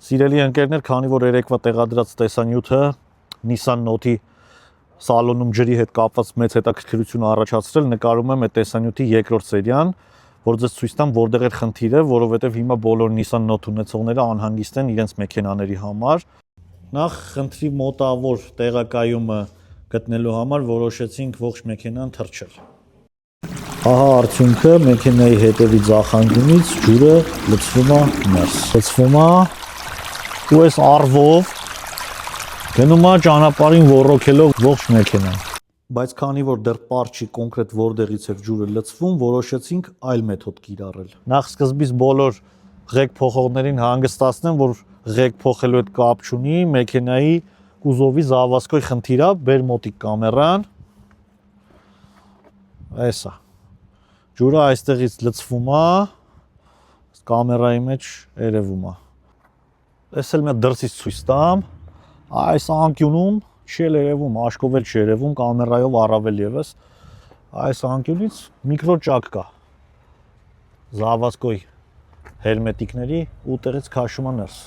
Սիրելի ընկերներ, քանի որ երեկվա տեղադրած տեսանյութը Nissan Note-ի սալոնում ջրի հետ կապված մեծ հետաքրքրություն առաջացրել, նկարում եմ այդ տեսանյութի երկրորդ սերիան, որ ձեզ ցույց տամ որտեղ է խնդիրը, որովհետև հիմա բոլոր Nissan Note ունեցողները անհանգիստ են իրենց մեքենաների համար։ Նախ խնդրի մոտավոր տեղակայումը գտնելու համար որոշեցինք ողջ մեքենան թռչել։ Ահա արդյունքը, մեքենայի հետևի ձախանկյունից ջուրը լցվում է ներս։ Լցվում է ու այս առվով գնում է ճանապարհին ոռոգելով ողջ մեքենան։ Բայց քանի որ դեռ պարզ չի կոնկրետ որտեղից է ջուրը լցվում, որոշեցինք այլ մեթոդ կիրառել։ Նախ սկզբից բոլոր ղեկ փոխողներին հանգստացնեմ, որ ղեկ փոխելու հետ կապ չունի, մեքենայի կուզովի զավասկոյ խնդիր է, բեր մոտիկ կամերան։ Այսա։ Ջուրը այստեղից լցվում է, կամերայի մեջ երևում է։ Այս էլ մի դրսից ցույց տամ, այս անկյունում չի երևում, աշկով էլ չի երևում, կամերայով առավել եւս, այս անկյունից միկրոճակ կա, զավասկոյ հերմետիկների ու տեղից քաշում է ներս։